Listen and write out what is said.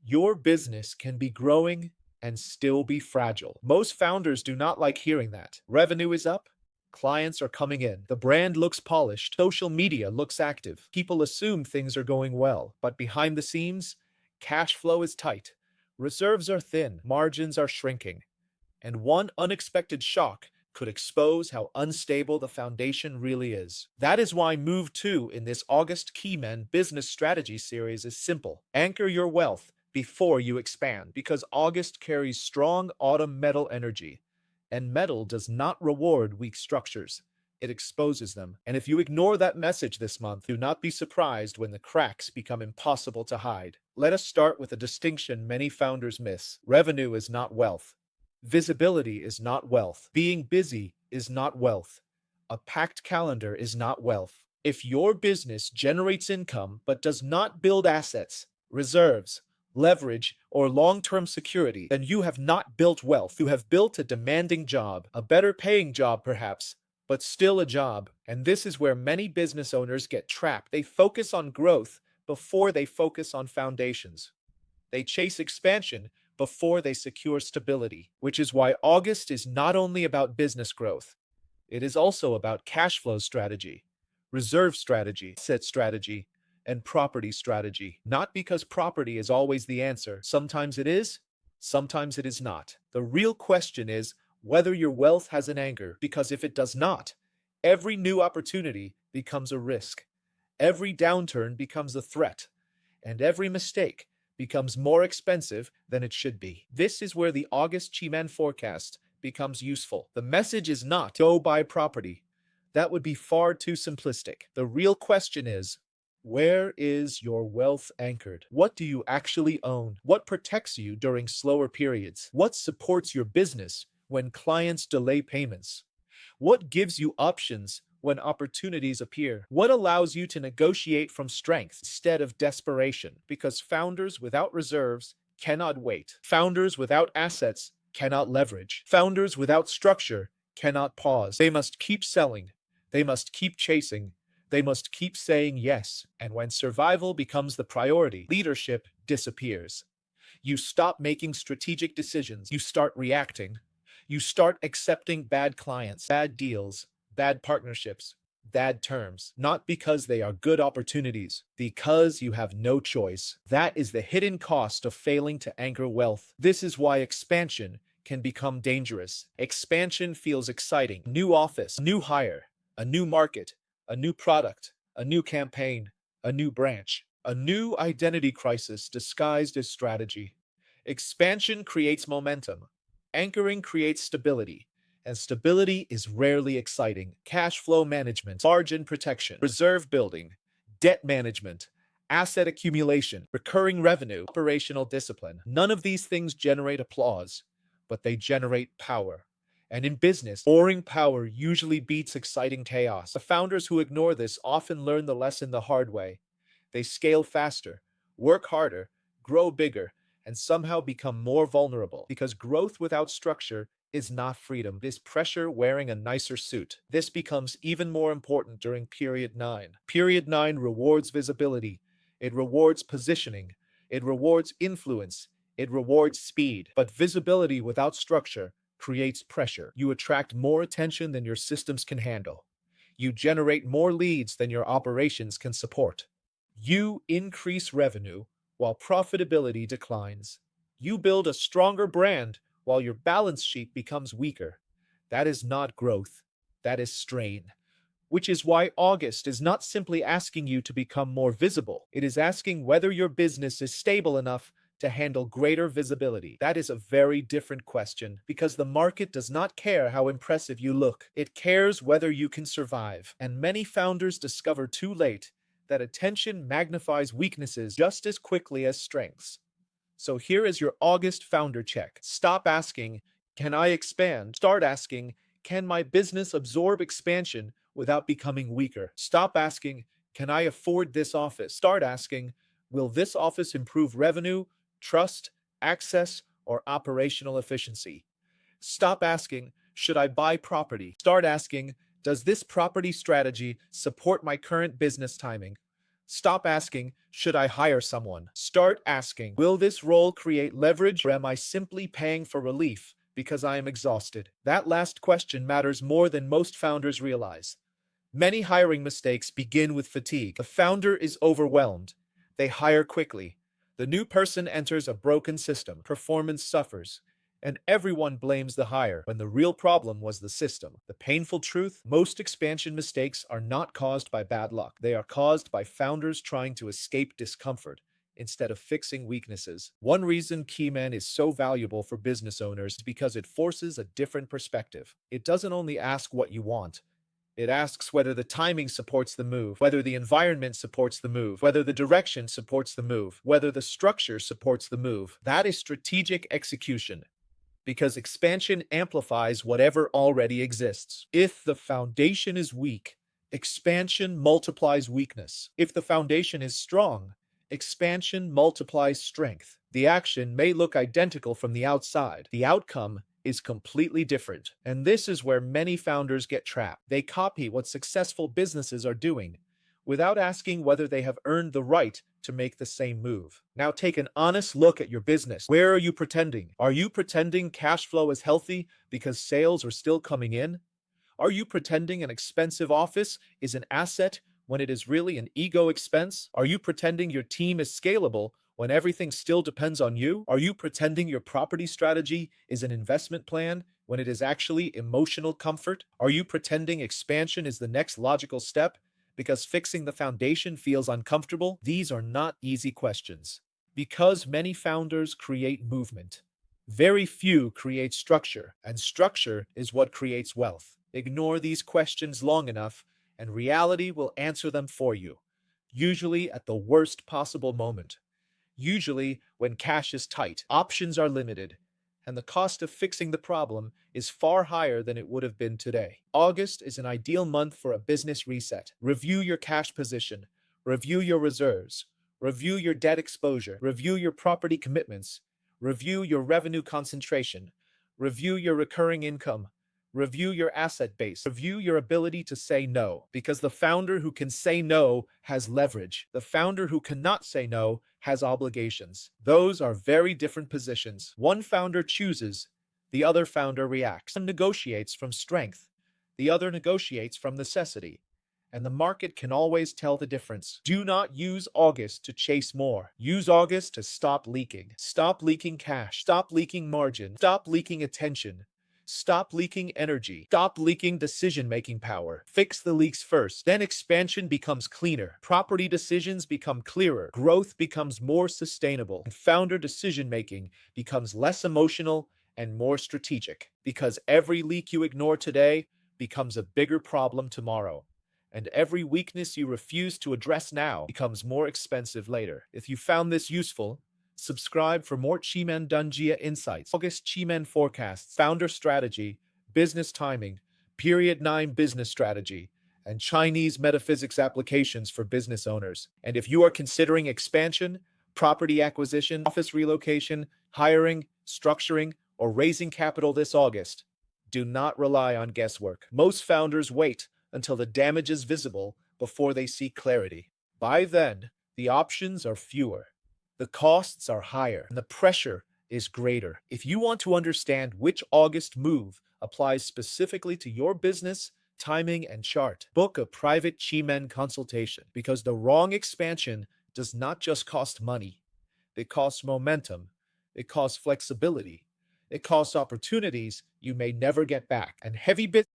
Your business can be growing and still be fragile. Most founders do not like hearing that. Revenue is up, clients are coming in, the brand looks polished, social media looks active. People assume things are going well, but behind the scenes, cash flow is tight, reserves are thin, margins are shrinking, and one unexpected shock could expose how unstable the foundation really is. That is why Move 2 in this August Keymen Business Strategy series is simple. Anchor your wealth before you expand, because August carries strong autumn metal energy, and metal does not reward weak structures. It exposes them. And if you ignore that message this month, do not be surprised when the cracks become impossible to hide. Let us start with a distinction many founders miss. Revenue is not wealth. Visibility is not wealth. Being busy is not wealth. A packed calendar is not wealth. If your business generates income but does not build assets, reserves, leverage, or long-term security, then you have not built wealth. You have built a demanding job, a better paying job perhaps, but still a job. And this is where many business owners get trapped. They focus on growth before they focus on foundations. They chase expansion before they secure stability, which is why August is not only about business growth, it is also about cash flow strategy, reserve strategy, asset strategy, and property strategy. Not because property is always the answer. Sometimes it is, sometimes it is not. The real question is whether your wealth has an anchor, because if it does not, every new opportunity becomes a risk, every downturn becomes a threat, and every mistake becomes more expensive than it should be. This is where the August Chiman forecast becomes useful. The message is not go buy property. That would be far too simplistic. The real question is, where is your wealth anchored? What do you actually own? What protects you during slower periods? What supports your business when clients delay payments? What gives you options when opportunities appear? What allows you to negotiate from strength instead of desperation? Because founders without reserves cannot wait. Founders without assets cannot leverage. Founders without structure cannot pause. They must keep selling. They must keep chasing. They must keep saying yes. And when survival becomes the priority, leadership disappears. You stop making strategic decisions. You start reacting. You start accepting bad clients, bad deals, bad partnerships, bad terms, not because they are good opportunities, because you have no choice. That is the hidden cost of failing to anchor wealth. This is why expansion can become dangerous. Expansion feels exciting. New office, new hire, a new market, a new product, a new campaign, a new branch, a new identity crisis disguised as strategy. Expansion creates momentum. Anchoring creates stability, and stability is rarely exciting. Cash flow management, margin protection, reserve building, debt management, asset accumulation, recurring revenue, operational discipline. None of these things generate applause, but they generate power. And in business, boring power usually beats exciting chaos. The founders who ignore this often learn the lesson the hard way. They scale faster, work harder, grow bigger, and somehow become more vulnerable, because growth without structure is not freedom. It is pressure wearing a nicer suit. This becomes even more important during Period 9. Period 9 rewards visibility. It rewards positioning. It rewards influence. It rewards speed. But visibility without structure creates pressure. You attract more attention than your systems can handle. You generate more leads than your operations can support. You increase revenue while profitability declines. You build a stronger brand while your balance sheet becomes weaker. That is not growth. That is strain. Which is why August is not simply asking you to become more visible. It is asking whether your business is stable enough to handle greater visibility. That is a very different question, because the market does not care how impressive you look. It cares whether you can survive. And many founders discover too late that attention magnifies weaknesses just as quickly as strengths. So here is your August founder check. Stop asking, can I expand? Start asking, can my business absorb expansion without becoming weaker? Stop asking, can I afford this office? Start asking, will this office improve revenue, trust, access, or operational efficiency? Stop asking, should I buy property? Start asking, does this property strategy support my current business timing? Stop asking, should I hire someone? Start asking, will this role create leverage or am I simply paying for relief because I am exhausted? That last question matters more than most founders realize. Many hiring mistakes begin with fatigue. The founder is overwhelmed. They hire quickly. The new person enters a broken system. Performance suffers. And everyone blames the hire when the real problem was the system. The painful truth, most expansion mistakes are not caused by bad luck. They are caused by founders trying to escape discomfort instead of fixing weaknesses. One reason Keyman is so valuable for business owners is because it forces a different perspective. It doesn't only ask what you want, it asks whether the timing supports the move, whether the environment supports the move, whether the direction supports the move, whether the structure supports the move. That is strategic execution, because expansion amplifies whatever already exists. If the foundation is weak, expansion multiplies weakness. If the foundation is strong, expansion multiplies strength. The action may look identical from the outside. The outcome is completely different. And this is where many founders get trapped. They copy what successful businesses are doing without asking whether they have earned the right to make the same move. Now take an honest look at your business. Where are you pretending? Are you pretending cash flow is healthy because sales are still coming in? Are you pretending an expensive office is an asset when it is really an ego expense? Are you pretending your team is scalable when everything still depends on you? Are you pretending your property strategy is an investment plan when it is actually emotional comfort? Are you pretending expansion is the next logical step because fixing the foundation feels uncomfortable? These are not easy questions. Because many founders create movement, very few create structure, and structure is what creates wealth. Ignore these questions long enough, and reality will answer them for you, usually at the worst possible moment. Usually, when cash is tight, options are limited, and the cost of fixing the problem is far higher than it would have been today. August is an ideal month for a business reset. Review your cash position, review your reserves, review your debt exposure, review your property commitments, review your revenue concentration, review your recurring income, review your asset base. Review your ability to say no, because the founder who can say no has leverage. The founder who cannot say no has obligations. Those are very different positions. One founder chooses, the other founder reacts. One negotiates from strength, the other negotiates from necessity. And the market can always tell the difference. Do not use August to chase more. Use August to stop leaking. Stop leaking cash. Stop leaking margin. Stop leaking attention. Stop leaking energy. Stop leaking decision-making power. Fix the leaks first. Then expansion becomes cleaner. Property decisions become clearer. Growth becomes more sustainable. And founder decision-making becomes less emotional and more strategic. Because every leak you ignore today becomes a bigger problem tomorrow. And every weakness you refuse to address now becomes more expensive later. If you found this useful, subscribe for more Chimen Dunjia insights. August Chimen forecasts, founder strategy, business timing, period 9 business strategy, and Chinese metaphysics applications for business owners. And if you are considering expansion, property acquisition, office relocation, hiring, structuring, or raising capital this August, do not rely on guesswork. Most founders wait until the damage is visible before they see clarity. By then, the options are fewer. The costs are higher, and the pressure is greater. If you want to understand which August move applies specifically to your business, timing, and chart, book a private Chimen consultation, because the wrong expansion does not just cost money. It costs momentum. It costs flexibility. It costs opportunities you may never get back. And heavy business